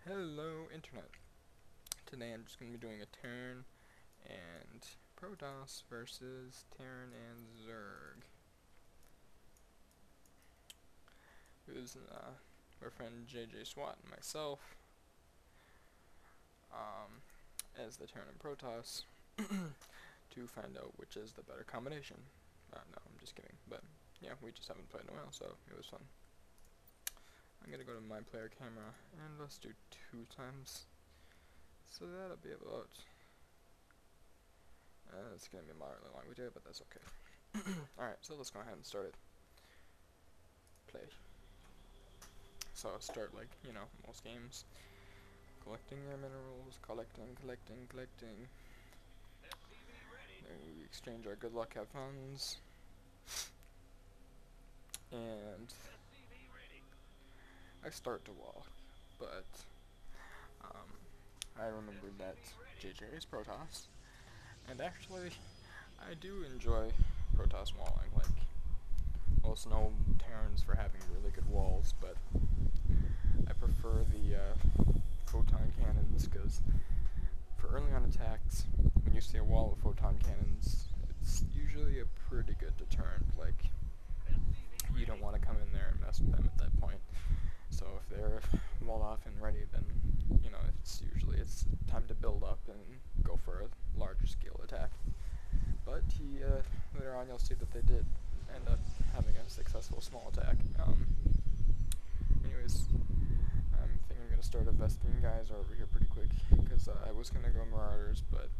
Hello Internet. Today I'm just going to be doing a Terran and Protoss versus Terran and Zerg. It was our friend JJ SWAT and myself as the Terran and Protoss to find out which is the better combination. No, I'm just kidding. But yeah, we just haven't played in a while, so it was fun. I'm going to go to my player camera and let's do 2 times. So that'll be about, it's going to be a moderately long video, but that's okay. Alright, so let's go ahead and start it. Play. So I'll start like, most games. Collecting your minerals, collecting. Then we exchange our good luck, have funds. And I start to walk, but I remembered that JJ is Protoss, and actually I do enjoy Protoss walling. Like, most know Terrans for having really good walls, but I prefer the photon cannons, because for early on attacks, when you see a wall with photon cannons, it's usually a pretty good deterrent. Like, you don't want to come in there and mess with them at that point. So if they're walled off and ready, then it's time to build up and go for a larger scale attack. But later on you'll see that they did end up having a successful small attack. Anyways, I think I'm gonna start investing guys over here pretty quick, because I was gonna go Marauders, but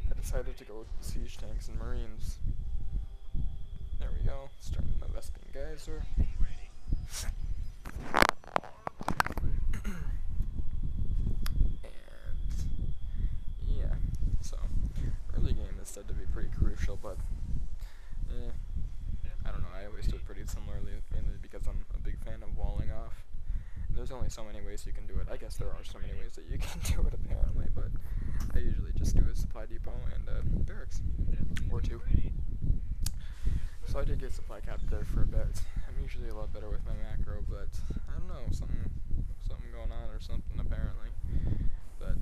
I decided to go with siege tanks and marines. There we go, starting investing guys. Said to be pretty crucial, but I don't know, I always do it pretty similarly, mainly because I'm a big fan of walling off. There's only so many ways you can do it. I guess there are so many ways that you can do it apparently, but I usually just do a supply depot and barracks, or 2. So I did get supply cap there for a bit. I'm usually a lot better with my macro, but I don't know, something going on or something apparently. But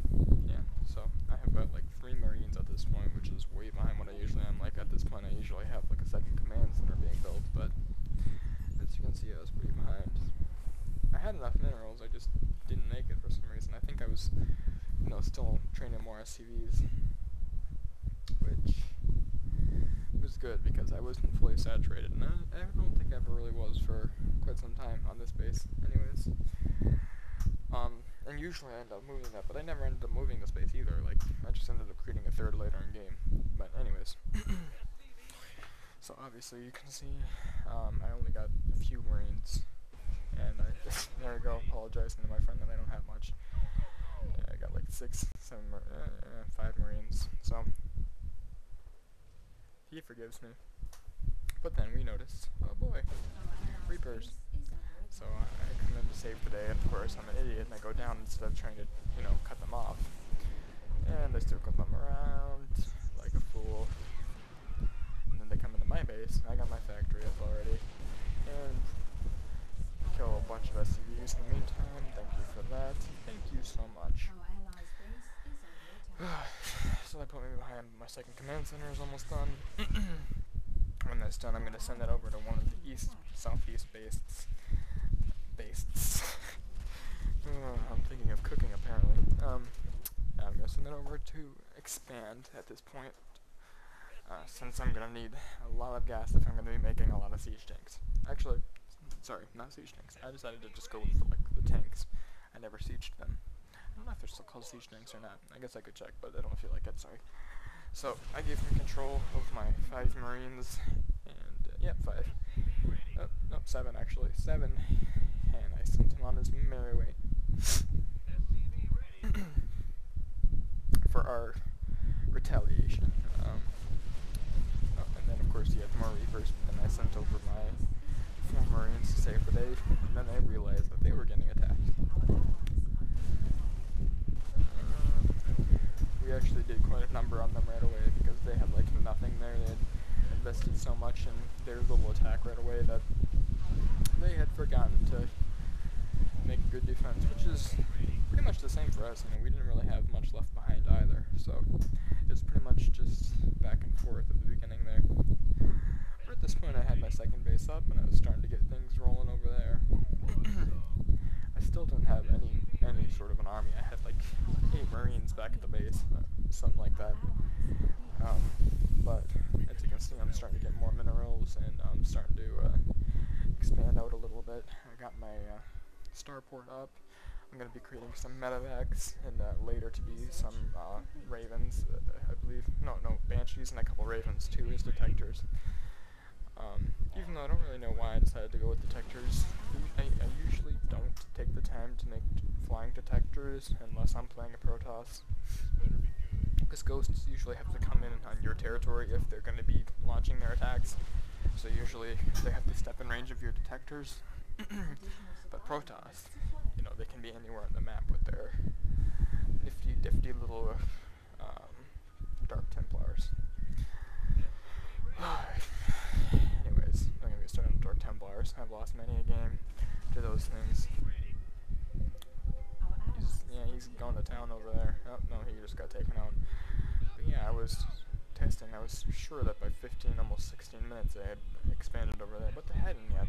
yeah, so I have got like 3 marines at this point, which is way behind what I usually am. Like, at this point I usually have like a 2nd command center being built, but as you can see I was pretty behind. I had enough minerals, I just didn't make it for some reason. I think I was, still training more SCVs, which was good because I wasn't fully saturated, and I don't think I ever really was for quite some time on this base anyways. And usually I end up moving that, but I never ended up moving the space either. Like, I just ended up creating a 3rd later in game. But anyways. So obviously you can see, I only got a few marines. And there we go, apologizing to my friend that I don't have much. Yeah, I got like 6, 7, 5 marines. So, he forgives me. But then we noticed, oh boy, Reapers. So I come in to save the day, and of course I'm an idiot, and I go down instead of trying to, cut them off. And I still cut them around like a fool. And then they come into my base, and I got my factory up already. And kill a bunch of SCVs in the meantime. Thank you for that. Thank you so much. So that put me behind. My 2nd command center is almost done. When that's done, I'm going to send that over to one of the southeast bases. I'm thinking of cooking apparently. I'm going to send it over to expand at this point, since I'm going to need a lot of gas if I'm going to be making a lot of siege tanks. Actually, sorry, not siege tanks. I decided to just go with the tanks. I never sieged them. I don't know if they're still called siege tanks or not. I guess I could check, but I don't feel like it, sorry. So I gave him control of my 5 marines, and 5. Oh, no, 7 actually. 7. And I sent him on his merry way. For our retaliation. And then of course he had more Reapers, and I sent over my 4 marines to save the day, and then I realized that they were getting attacked. We actually did quite a number on them right away, because they had like nothing there. They had invested so much in their little attack right away that they had forgotten to make good defense, which is pretty much the same for us. You know, we didn't really have much left behind either, so it's pretty much just back and forth at the beginning there. But at this point I had my second base up and I was starting to get things rolling over there. I still didn't have any sort of an army. I had like 8 Marines back at the base, something like that. But as you can see, I'm starting to get more minerals and I'm starting to expand out a little bit. I got my starport up. I'm going to be creating some medevacs and later to be some ravens, I believe. No, banshees and a couple ravens too as detectors. Even though I don't really know why I decided to go with detectors. I usually don't take the time to make flying detectors unless I'm playing a Protoss. Because ghosts usually have to come in on your territory if they're going to be launching their attacks. So usually they have to step in range of your detectors. But Protoss, you know, they can be anywhere on the map with their nifty little Dark Templars. Anyways, I'm going to get started on Dark Templars. I've lost many a game to those things. He's going to town over there. Oh, no, he just got taken out. But yeah, I was testing. I was sure that by 15, almost 16 minutes, they had expanded over there, but they hadn't yet.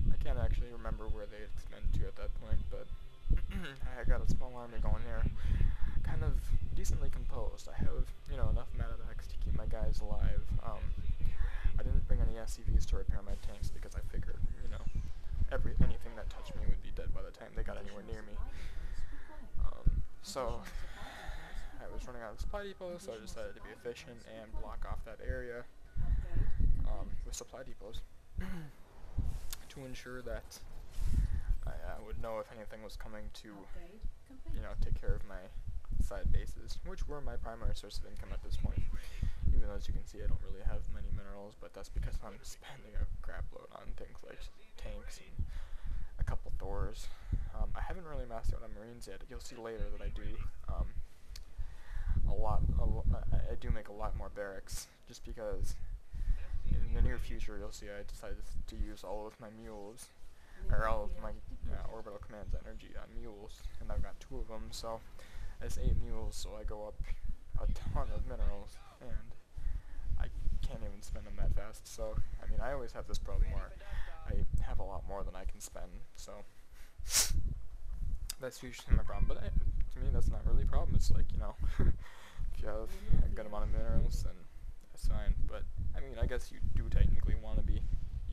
I can't actually remember where they had expanded to at that point, but I got a small army going here. Kind of decently composed. I have, you know, enough medevacs to keep my guys alive. I didn't bring any SCVs to repair my tanks because I figured, you know, anything that touched me would be dead by the time they got anywhere near me. So I was running out of supply depots, so I decided to be efficient and block off that area with supply depots to ensure that I would know if anything was coming to, you know, take care of my side bases, which were my primary source of income at this point. Even though, as you can see, I don't really have many minerals, but that's because I'm spending a crap load on things like tanks and a couple Thors. I haven't really mastered out on Marines yet. You'll see later that I do I do make a lot more barracks, just because in the near future you'll see I decided to use all of my mules, or all of my orbital command's energy on mules, and I've got 2 of them, so that's 8 mules, so I go up a ton of minerals, and I can't even spend them that fast. So, I mean, I always have this problem where I have a lot more than I can spend, so that's usually my problem. But to me, that's not really a problem. It's like, you know, if you have a good amount of minerals, then that's fine. But, I mean, I guess you do technically want to be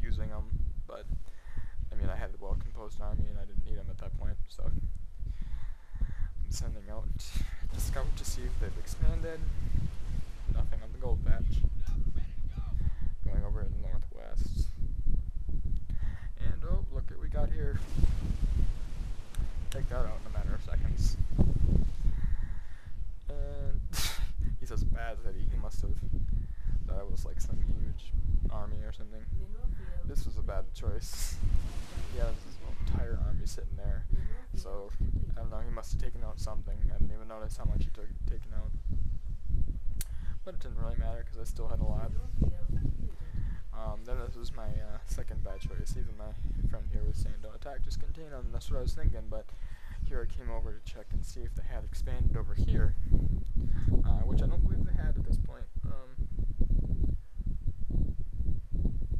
using them, but, I mean, I had a well-composed army, and I didn't need them at that point, so I'm sending out to scout to see if they've expanded. Nothing on the gold patch. Going over to the northwest. And, oh, look what we got here. Take that out in a matter of seconds. And he's as bad that he must have thought it was like some huge army or something. This was a bad choice. He has his entire army sitting there. So, I don't know, he must have taken out something. I didn't even notice how much he took taken out. But it didn't really matter because I still had a lot. Then this was my second bad choice. Even my friend here was saying don't attack, just contain them. That's what I was thinking, but here I came over to check and see if they had expanded over here, which I don't believe they had at this point.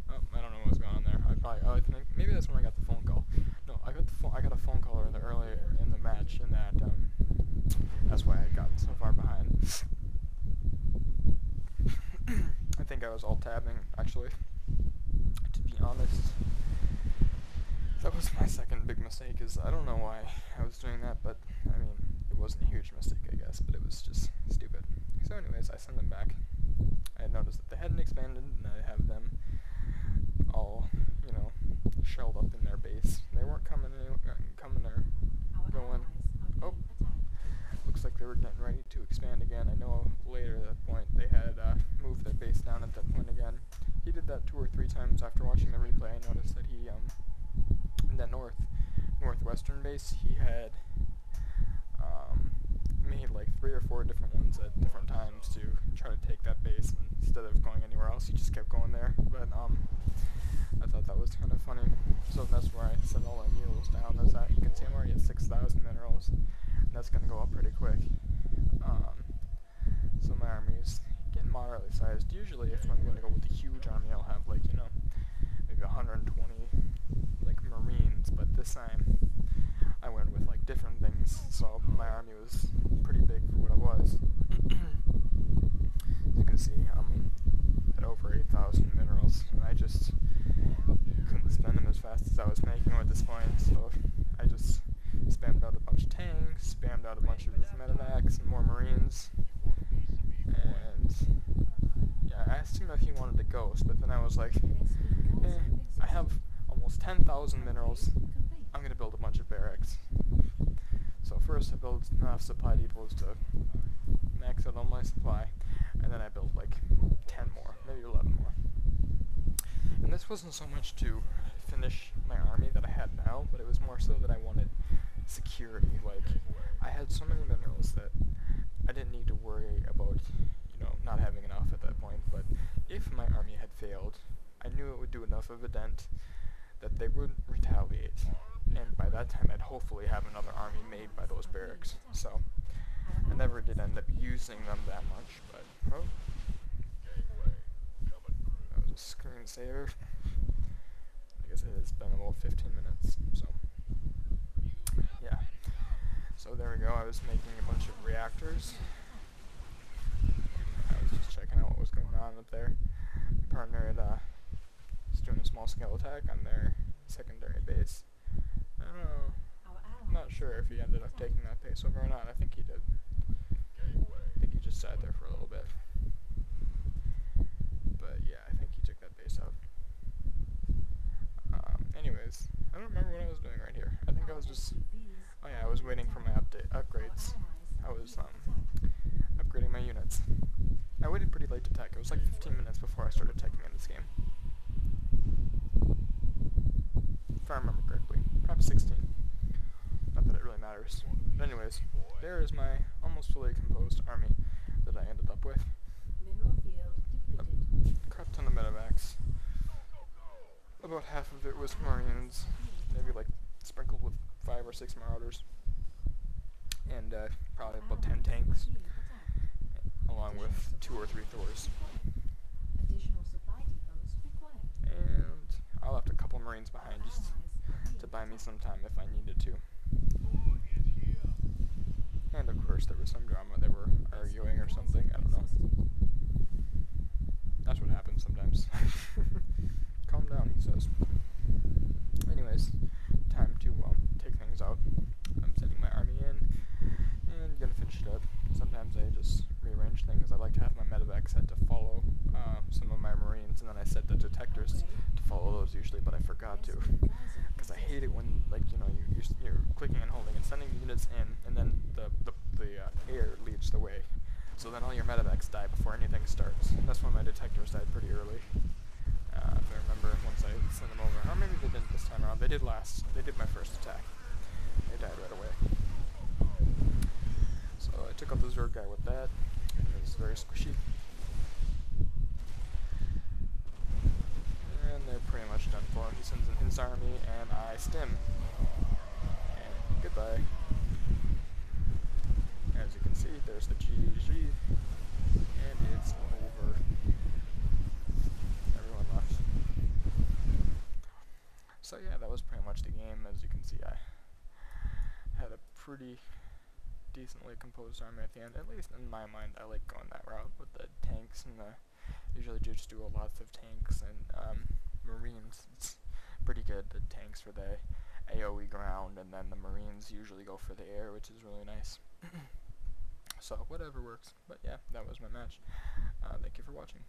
I don't know what was going on there. I think maybe that's when I got the phone call. No, I got a phone call earlier in the match, and that's why I had gotten so far behind. I think I was alt tabbing, actually. To be honest, that was my second big mistake. I don't know why I was doing that, but I mean, it wasn't a huge mistake, I guess, but it was just stupid. So, anyways, I sent them back. I had noticed that they hadn't expanded, and I have them all, you know, shelled up in their base. They weren't coming or going. Oh, looks like they were getting ready to expand again. I know later at that point they had moved their base down at that point again. He did that 2 or 3 times after watching the replay. I noticed that he, in that northwestern base, he had made like 3 or 4 different ones at different times to try to take that base, and instead of going anywhere else, he just kept going there. But I thought that was kind of funny. So that's where I sent all my mules down. As that you can see, I'm out pretty quick. So my army's getting moderately sized. Usually if I'm gonna go with a huge army, I'll have like, you know, maybe 120 like Marines, but this time I went with like different things, so my army was pretty big for what it was. As you can see, I'm at over 8,000 minerals, and I just couldn't spend them as fast as I was making them at this point, so I just spammed out a bunch of tanks, spammed out a bunch of medevacs and more Marines, and yeah, I asked him if he wanted to ghost, but then I was like, I have almost 10,000 minerals, I'm going to build a bunch of barracks. So first I built enough supply depots to max out all my supply, and then I built like 10 more, maybe 11 more. And this wasn't so much to finish my army that I had now, but it was more so that I wanted security. Like, I had so many minerals that I didn't need to worry about, you know, not having enough at that point, but if my army had failed, I knew it would do enough of a dent that they would retaliate, and by that time I'd hopefully have another army made by those barracks. So I never did end up using them that much, but oh, that was a screensaver. I guess it has been about 15 minutes, so yeah. So there we go, I was making a bunch of reactors. I was just checking out what was going on up there. My partner had was doing a small scale attack on their secondary base. I don't know, I'm not sure if he ended up taking that base over or not. I think he did. I think he just sat there for a little bit. But yeah, I think he took that base out. Anyways, I don't remember what I was doing right here. I think I was just, oh yeah, I was waiting for my upgrades. I was upgrading my units. I waited pretty late to tech. It was like 15 minutes before I started teching in this game. If I remember correctly. Perhaps 16. Not that it really matters. But anyways, there is my almost fully composed army that I ended up with. A crap ton of medevacs. About half of it was Marines, maybe like sprinkled with 5 or 6 Marauders, and probably about 10 tanks, along with 2 or 3 Thors. And I left a couple Marines behind just to buy me some time if I needed to. And of course there was some drama, they were arguing or something, I don't know. That's what happens sometimes. Calm down, he says. Anyways, time to take things out. I'm sending my army in, and gonna finish it up. Sometimes I just rearrange things. I like to have my medevac set to follow some of my Marines, and then I set the detectors to follow those usually, but I forgot to. Because I hate it when, like, you know, you're clicking and holding and sending units in, and then the air leads the way. So then all your medevacs die before anything starts. That's when my detectors died pretty early. If I remember, once I sent them over. Or maybe they didn't this time around. They did They did my first attack. They died right away. So I took out the Zerg guy with that. It was very squishy. And they're pretty much done for. He sends in his army, and I stim. And goodbye. As you can see, there's the GG. And it's over. So yeah, that was pretty much the game. As you can see, I had a pretty decently composed army at the end. At least in my mind, I like going that route with the tanks and usually just do lots of tanks and Marines. It's pretty good, the tanks for the AoE ground, and then the Marines usually go for the air, which is really nice. So whatever works. But yeah, that was my match. Thank you for watching.